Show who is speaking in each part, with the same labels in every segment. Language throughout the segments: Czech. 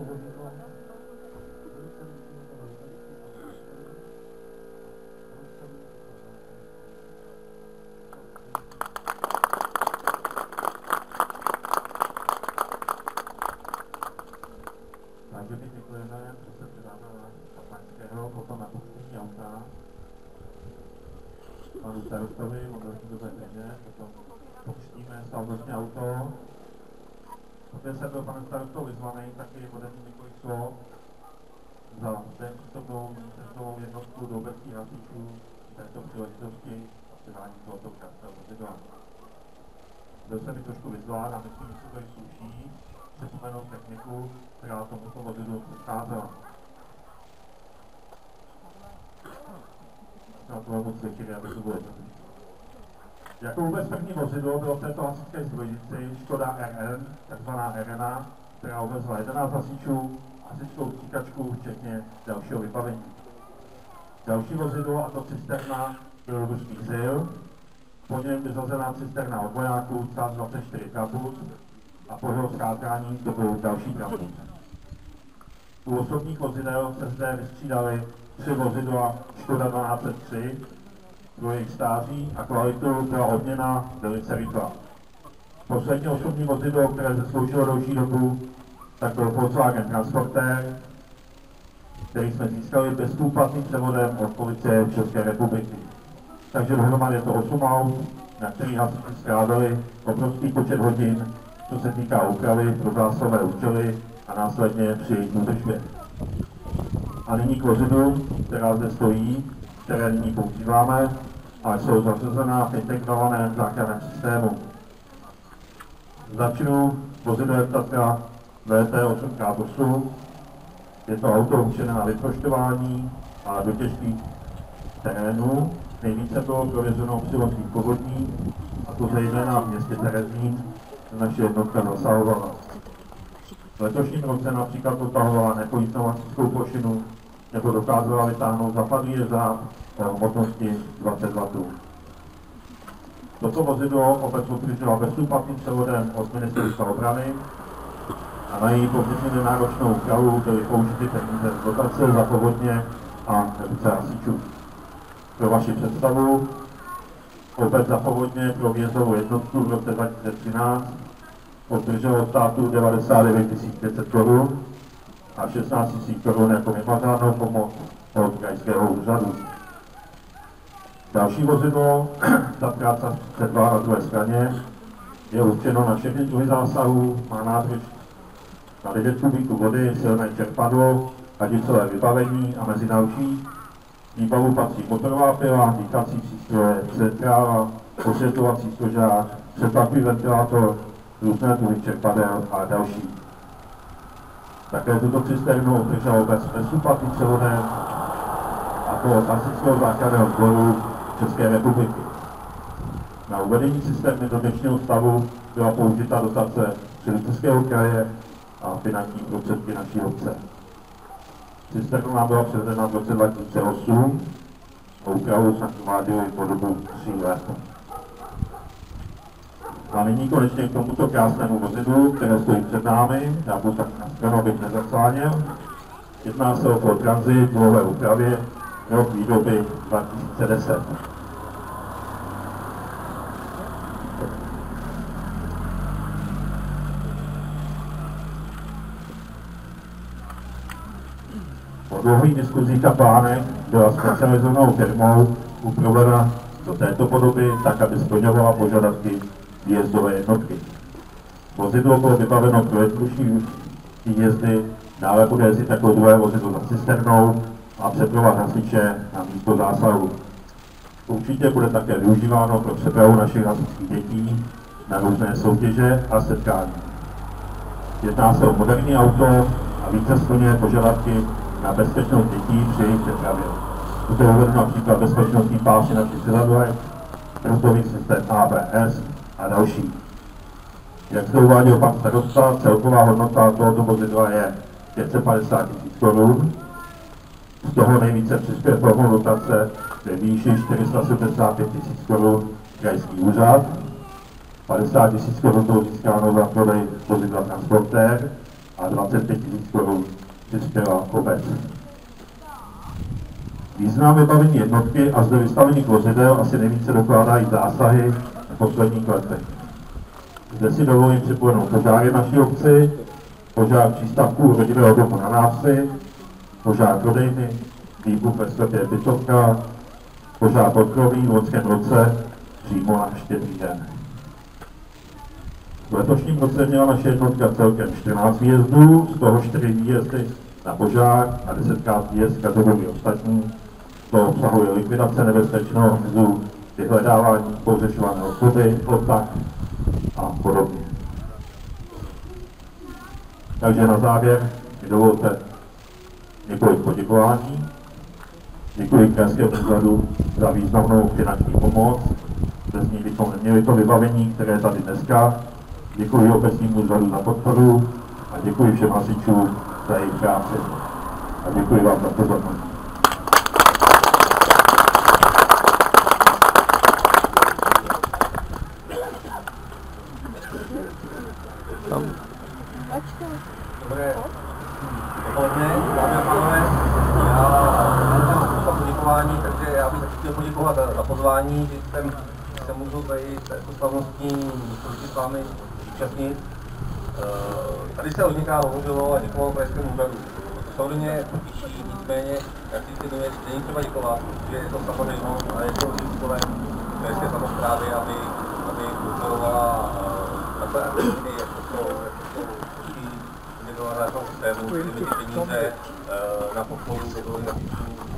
Speaker 1: Takže my děkujeme, že se předáme Kaplaňského, potom na pokušení auta. Panu starostovi, modelní do Bedřině, potom pokušíme slavnostní auto. Poté jsem byl panem starostou vyzvaný, taky ode mě několik slov za zde přítomnou ministerstvovou jednotku do obecních hasičů této příležitosti a předání tohoto krásného vozidla. Byl jsem mi trošku vyzván a myslím, že se tady sluší připomenout techniku, která tomuto vozidlu předcházela. Na to moc svědčili, aby to bylo jednoduché. Jako vůbec první vozidlo bylo v této hasičské zbrojnici Škoda RN, takzvaná RNA, která uvezla 11 hasičů, hasičskou stříkačku, včetně dalšího vybavení. Další vozidlo, a to cisterna, byl ruský ZIL, po něm vysazená cisterna od vojáků, CAS 24 Trabut a po jeho zkátrání to byl další Trabut. U osobních vozidel se zde vystřídaly 3 vozidla Škoda 1203, pro jejich stáří a kvalitu byla odměna velice rychlá. Poslední osobní vozidlo, které zasloužilo delší dobu, tak byl Volkswagen Transporter, který jsme získali bezúplatným převodem od policie České republiky. Takže dohromady je to 8 aut, na kterých hasiči strávili obrovský počet hodin, co se týká úpravy pro zásahové účely a následně při jejich údržbě. A nyní k vozidlu, která zde stojí, které nyní používáme, ale jsou zařazená v integrovaném záchranném systému. Začnu vozidlem Tatra VT8X8. Je to auto určené na vyprošťování a do těžkých terénů. Nejvíce bylo prověřeno při loňských povodních, a to zejména v městě Terezín, kde naše jednotka zasahovala. V letošním roce například dotahovala nepojišťovací plošinu nebo dokázala vytáhnout zapadlý jeřáb o hmotnosti 20 W. Toto vozidlo obec udržela bezúplatným převodem od ministerstva obrany a na její poměrně nenáročnou úpravu byly použity peníze z dotace za povodně a reduce hasičů. Pro vaši představu, obec za povodně pro výjezdovou jednotku v roce 2013 obdrželo od státu 99 500 korun a 16 000 korun jako mimořádnou pomoc od krajského úřadu. Další vozidlo, Tatra 32 na druhé straně, je určeno na všechny druhy zásahů, má nádrž na 9 kubíků vody, silné čerpadlo, hadicové vybavení a mezi další výbavu patří motorová pila, dýchací přístroje, centrála, osvětlovací stožár, přetlakový ventilátor, různé druhy čerpadel a další. Také tuto cisternu obdržel obec bezúplatným převodem, a to od hasičského záchranného sboru České republiky. Na uvedení cisterny do dnešního stavu byla použita dotace Středočeského kraje a finanční prostředky naší obce. Cisterna nám byla převedena v roce 2008 a úpravu jsme prováděli po dobu 3 let. A nyní konečně k tomuto krásnému vozidlu, které stojí před námi, já budu tak na stranu, abych nezacáněl. Jedná se o Ford Transit v dlouhé úpravě, rok výroby 2010. Po dlouhých diskuzích a plánech byla specializovanou firmou upravena do této podoby, tak aby splňovala požadavky výjezdové jednotky. Vozidlo bylo vybaveno pro jednodušší výjezdy, dále bude jezdit jako druhé vozidlo za cisternou a přepravovat hasiče na místo zásahu. Určitě bude také využíváno pro přepravu našich hasičských dětí na různé soutěže a setkání. Jedná se o moderní auto a více splňuje požadavky na bezpečnost dětí při jejich přepravě. Zde je uvedeno například bezpečnostní pásy na čtyřsadlech, brzdový systém ABS a další. Jak se uváděl pan starosta, celková hodnota tohoto vozidla je 550 000 korun. Z toho nejvíce přispěje formou dotace ve výši 475 000 korun krajský úřad, 50 000 korun bylo získáno za prodej vozidla Transporter a 25 000 korun přispěla obec. Význam vybavení jednotky a zde vystavených vozidel asi nejvíce dokládají zásahy v posledních letech. Zde si dovolím připomenout požáry naší obci, požár přístavku rodinného domu na Návsi, požár prodejny, výbuch ve sklepě Bytovka, požár podkroví v loňském roce přímo na Štědrý den. V letošním roce měla naše jednotka celkem 14 výjezdů, z toho 4 výjezdy na požár a 10krát výjezd kategorii ostatní. To obsahuje likvidace nebezpečného hmyzu, vyhledávání pohřešované osoby, odtah a podobně. Takže na závěr mi dovolte několik poděkování. Děkuji Krajskému úřadu za významnou finanční pomoc. Bez ní bychom neměli to vybavení, které je tady dneska. Děkuji obecnímu úřadu za podporu a děkuji všem hasičům za jejich práci. A děkuji vám za pozornost.
Speaker 2: Dobré dopoledne, dámy a pánové. Já za poděkování, takže já bych chtěl poděkovat za pozvání, že jsem můžu tady této slavnostní soutěži s vámi zúčastnit. Tady se hodněkrát hovořilo a děkovalo Krajskému úřadu. Samozřejmě píší, nicméně, jak si ty věci není třeba děkovat, protože je to samozřejmost a je to úkolem krajské samosprávy, aby podporovala takové aktivity, jako to systému, ty peníze na podporu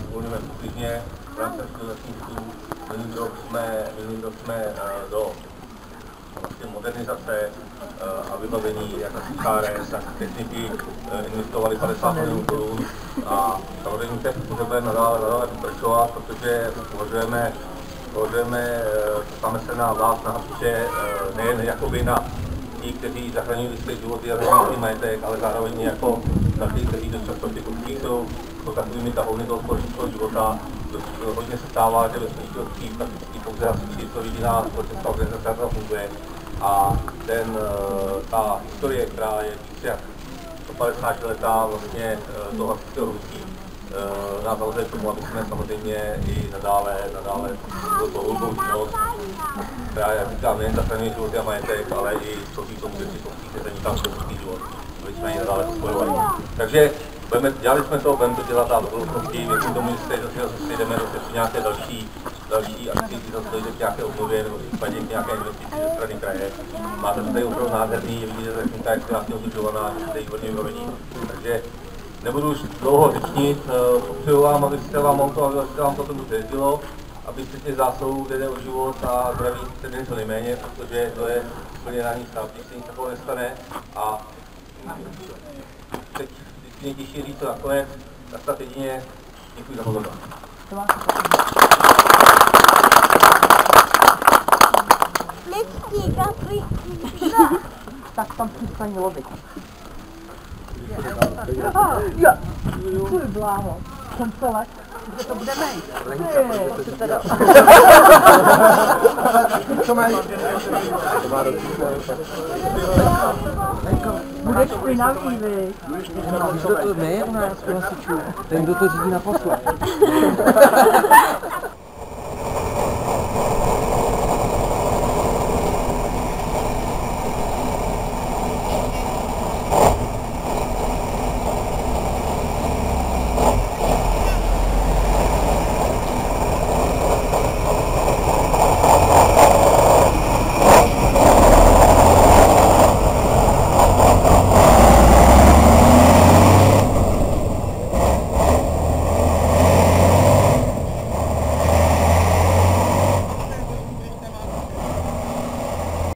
Speaker 2: uvolňujeme průběžně v rámci organizačních titulů. Minulý rok jsme do modernizace a vybavení jak CHRS, tak techniky investovali 50 milionů korun a samozřejmě se budeme nadále pokračovat, protože považujeme se na vás, na hasiče, nejen jakoby na ti, kteří zachraňují lidské životy a zachraňují majetek, ale zároveň jako na ty, kteří dost často ty konflikty jsou takovými tahouny toho společenského života. Hodně se stává, že ve společnosti prakticky pouze hasiči, to jediná společenská organizace, která funguje. A ta historie, která je více jak 150 letá vlastně toho hasičského hnutí, nás zavazuje k tomu, aby jsme samozřejmě i nadále to hloubou činnost, která, jak říkám, nejen zachraňuje životy a majetek, ale i stojí tomu, že si to zanikám společenský život, aby jsme ji nadále spojovali. Takže dělali jsme to, budeme to dělat a do budoucnosti, věřím tomu, že se zase jdeme do nějaké další aktivity, zase dojde k nějaké obnově nebo případně k nějaké investici ze strany kraje. Máte to tady opravdu nádherný, vidíte, že technika je krásně udržovaná, že se jí hodně vybavení. Takže nebudu už dlouho řečnit, popřeju vám, abyste vám auto, abyste vám to tomu jezdilo, abyste těch zásahů, kde jde o život a zdraví, se měli co nejméně, protože to je úplně ranný stav, když se nic takového nestane. A teď nejtěžší říct to nakonec, tak snad jedině děkuji za pozornost.
Speaker 3: Tak tam přistaň lobit. Jo, tvůj bláho. Jsem se lek, že to bude mít.
Speaker 2: Co mají?
Speaker 3: Budeš špinavý, vy.
Speaker 4: Ne, u nás, u hasičů. Ten, kdo to řídí na posle.